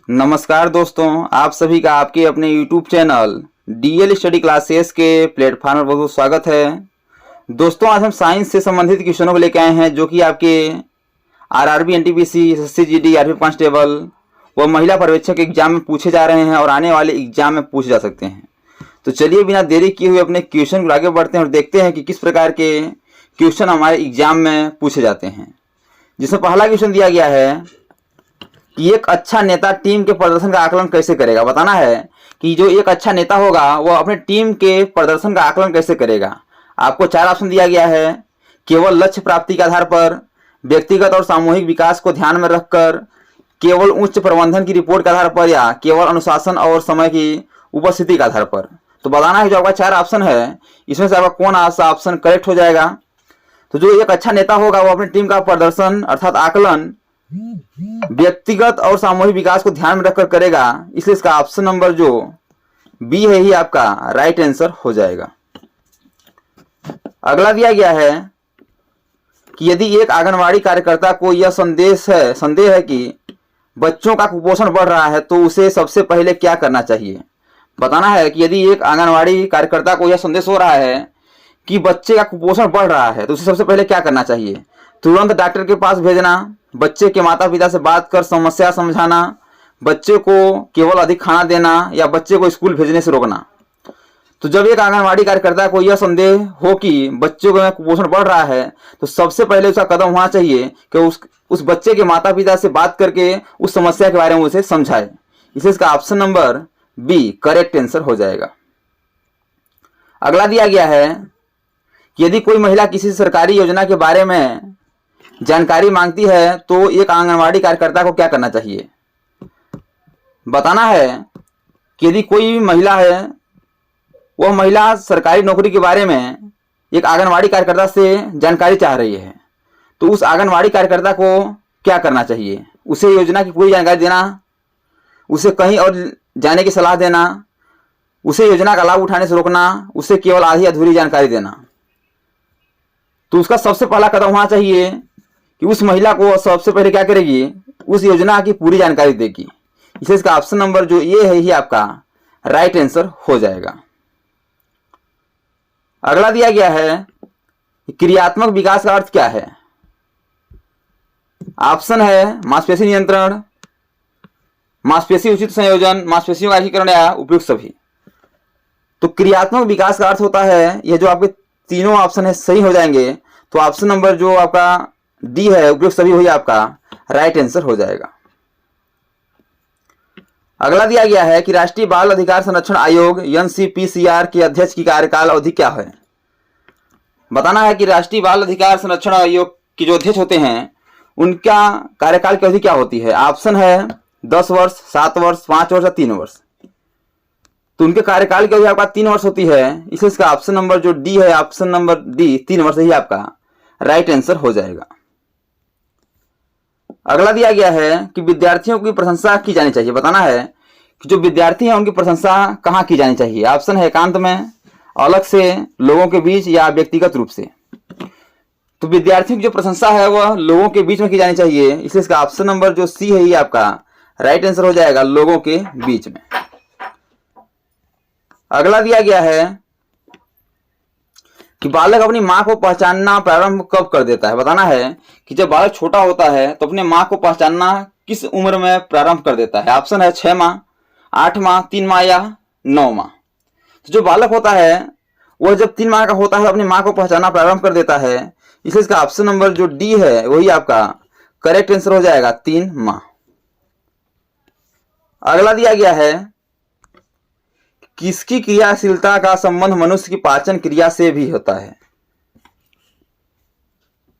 नमस्कार दोस्तों, आप सभी का आपके अपने YouTube channel DL study classes के प्लेटफॉर्म पर बहुत स्वागत है। दोस्तों, आज हम साइंस से संबंधित क्वेश्चनों को लेकर आए हैं जो कि आपके RRB NTPC SSC GD RP constable व महिला पर्यवेक्षक एग्जाम में पूछे जा रहे हैं और आने वाले एग्जाम में पूछे जा सकते हैं। तो चलिए बिना देरी किए हुए अपने क्वेश्चन को आगे बढ़ते हैं और देखते हैं कि किस प्रकार के क्वेश्चन हमारे एग्जाम में पूछे जाते हैं। जिसमें पहला क्वेश्चन दिया गया है कि एक अच्छा नेता टीम के प्रदर्शन का आकलन कैसे करेगा। बताना है कि जो एक अच्छा नेता होगा वह अपने टीम के प्रदर्शन का आकलन कैसे करेगा। आपको 4 ऑप्शन दिया गया है। केवल लक्ष्य प्राप्ति के आधार पर, व्यक्तिगत और सामूहिक विकास को ध्यान में रखकर, केवल उच्च प्रबंधन की रिपोर्ट के आधार पर, या केवल अनुशासन और समय की उपस्थिति के आधार पर। तो बताना है जो आपका 4 ऑप्शन है इसमें से आपका कौन सा ऑप्शन करेक्ट हो जाएगा। तो जो एक अच्छा नेता होगा वो अपनी टीम का प्रदर्शन अर्थात आकलन व्यक्तिगत और सामूहिक विकास को ध्यान में रखकर करेगा, इसलिए इसका ऑप्शन नंबर जो बी है ही आपका राइट आंसर हो जाएगा। अगला दिया गया है कि यदि एक आंगनवाड़ी कार्यकर्ता को यह संदेह है कि बच्चों का कुपोषण बढ़ रहा है तो उसे सबसे पहले क्या करना चाहिए। बताना है कि यदि एक आंगनवाड़ी कार्यकर्ता को यह संदेश हो रहा है कि बच्चे का कुपोषण बढ़ रहा है तो उसे सबसे पहले क्या करना चाहिए। तुरंत डॉक्टर के पास भेजना, बच्चे के माता पिता से बात कर समस्या समझाना, बच्चे को केवल अधिक खाना देना, या बच्चे को स्कूल भेजने से रोकना। तो जब एक आंगनवाड़ी कार्यकर्ता को यह संदेह हो कि बच्चों का कुपोषण बढ़ रहा है तो सबसे पहले उसका कदम होना चाहिए कि उस बच्चे के माता पिता से बात करके उस समस्या के बारे में उसे समझाए। इसलिए इसका option number B correct answer हो जाएगा। अगला दिया गया है कि यदि कोई महिला किसी सरकारी योजना के बारे में जानकारी मांगती है तो एक आंगनवाड़ी कार्यकर्ता को क्या करना चाहिए। बताना है कि यदि कोई महिला है, वह महिला सरकारी नौकरी के बारे में एक आंगनवाड़ी कार्यकर्ता से जानकारी चाह रही है तो उस आंगनवाड़ी कार्यकर्ता को क्या करना चाहिए। उसे योजना की पूरी जानकारी देना, उसे कहीं और जाने की सलाह देना, उसे योजना का लाभ उठाने से रोकना, उसे केवल आधी अधूरी जानकारी देना। तो उसका सबसे पहला कदम होना चाहिए कि उस महिला को सबसे पहले क्या करेगी, उस योजना की पूरी जानकारी देगी। इसलिए इसका ऑप्शन नंबर जो ये है ही आपका राइट आंसर हो जाएगा। अगला दिया गया है क्रियात्मक विकास का अर्थ क्या है। ऑप्शन है मांसपेशी नियंत्रण, मांसपेशी उचित संयोजन, मांसपेशियों का एकीकरण, या उपयुक्त सभी। तो क्रियात्मक विकास का अर्थ होता है, यह जो आपके तीनों ऑप्शन है सही हो जाएंगे तो ऑप्शन नंबर जो आपका डी है उपयुक्त सभी हुई आपका राइट आंसर हो जाएगा। अगला दिया गया है कि राष्ट्रीय बाल अधिकार संरक्षण आयोग NCPCR के अध्यक्ष की कार्यकाल अवधि क्या है। बताना है कि राष्ट्रीय बाल अधिकार संरक्षण आयोग के जो अध्यक्ष होते हैं उनका कार्यकाल की अवधि क्या होती है। ऑप्शन है 10 वर्ष, 7 वर्ष, 5 वर्ष या 3 वर्ष। तो उनके कार्यकाल की अवधि आपका 3 वर्ष होती है, इसलिए इसका ऑप्शन नंबर जो डी है, ऑप्शन नंबर डी 3 वर्ष ही आपका राइट आंसर हो जाएगा। अगला दिया गया है कि विद्यार्थियों की प्रशंसा की जानी चाहिए। बताना है कि जो विद्यार्थी हैं उनकी प्रशंसा कहाँ की जानी चाहिए। ऑप्शन है एकांत में, अलग से, लोगों के बीच, या व्यक्तिगत रूप से। तो विद्यार्थियों की जो प्रशंसा है वह लोगों के बीच में की जानी चाहिए, इसलिए इसका ऑप्शन नंबर जो सी है ये आपका राइट आंसर हो जाएगा, लोगों के बीच में। अगला दिया गया है कि बालक अपनी मां को पहचानना प्रारंभ कब कर देता है। बताना है कि जब बालक छोटा होता है तो अपने मां को पहचानना किस उम्र में प्रारंभ कर देता है। ऑप्शन है 6 माह, 8 माह, 3 माह या 9 माह। तो जो बालक होता है वह जब 3 माह का होता है अपनी मां को पहचानना प्रारंभ कर देता है, इसलिए इसका ऑप्शन नंबर जो डी है वही आपका करेक्ट आंसर हो जाएगा, 3 माह। अगला दिया गया है किसकी क्रियाशीलता का संबंध मनुष्य की पाचन क्रिया से भी होता है।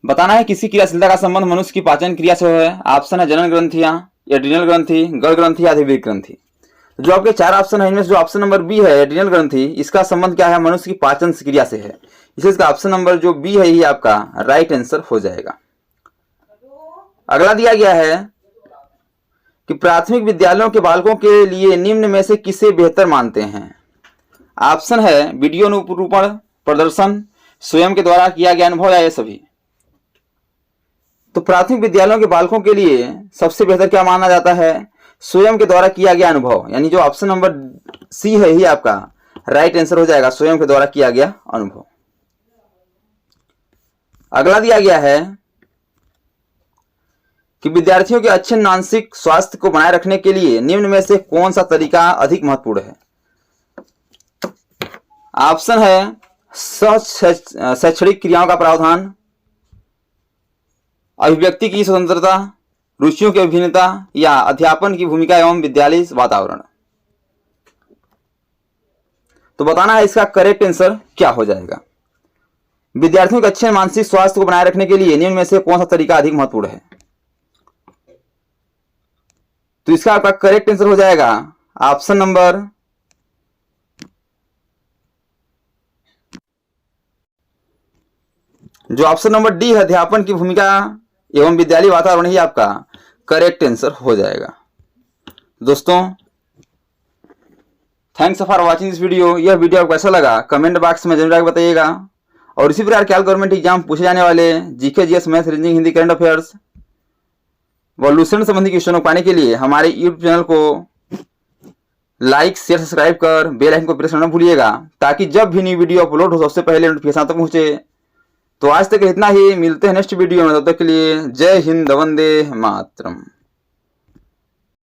बताना है किसी क्रियाशीलता का संबंध मनुष्य की पाचन क्रिया से है। ऑप्शन है जनन ग्रंथियां, एड्रिनल ग्रंथि, गल ग्रंथि या अधिवृक्क ग्रंथि। जो आपके 4 ऑप्शन है इनमें से जो ऑप्शन नंबर बी है एड्रिनल ग्रंथि, इसका संबंध क्या है, मनुष्य की पाचन क्रिया से है, इसलिए इसका ऑप्शन नंबर जो बी है ये आपका राइट आंसर हो जाएगा। अगला दिया गया है कि प्राथमिक विद्यालयों के बालकों के लिए निम्न में से किसे बेहतर मानते हैं। ऑप्शन है वीडियो अनुरूपण, प्रदर्शन, स्वयं के द्वारा किया गया अनुभव, या ये सभी। तो प्राथमिक विद्यालयों के बालकों के लिए सबसे बेहतर क्या माना जाता है, स्वयं के द्वारा किया गया अनुभव, यानी जो ऑप्शन नंबर सी है ही आपका राइट आंसर हो जाएगा, स्वयं के द्वारा किया गया अनुभव। अगला दिया गया है कि विद्यार्थियों के अच्छे मानसिक स्वास्थ्य को बनाए रखने के लिए निम्न में से कौन सा तरीका अधिक महत्वपूर्ण है। ऑप्शन है शैक्षणिक क्रियाओं का प्रावधान, अभिव्यक्ति की स्वतंत्रता, रुचियों की अभिन्नता या अध्यापन की भूमिका एवं विद्यालय वातावरण। तो बताना है इसका करेक्ट आंसर क्या हो जाएगा। विद्यार्थियों के अच्छे मानसिक स्वास्थ्य को बनाए रखने के लिए निम्न में से कौन सा तरीका अधिक महत्वपूर्ण है। तो इसका आपका करेक्ट आंसर हो जाएगा ऑप्शन नंबर जो ऑप्शन नंबर डी है, अध्यापन की भूमिका एवं विद्यालय वातावरण ही आपका करेक्ट आंसर हो जाएगा। दोस्तों thanks for watching this video. यह वीडियो आपको कैसा लगा कमेंट बॉक्स में जरूर आकर बताइएगा। और इसी प्रकार के गवर्नमेंट एग्जाम पूछे जाने वाले GK, GS, math, reasoning, Hindi, current affairs व लूसेंट संबंधी क्वेश्चनों को पाने के लिए हमारे यूट्यूब चैनल को लाइक, शेयर, सब्सक्राइब कर बेल आइकन को प्रेस करना भूलिएगा, ताकि जब भी न्यू वीडियो अपलोड हो सबसे पहले नोटिफिकेशन तक पहुंचे। तो आज तक इतना ही, मिलते हैं नेक्स्ट वीडियो में, तब तक के लिए जय हिंद, वंदे मातरम।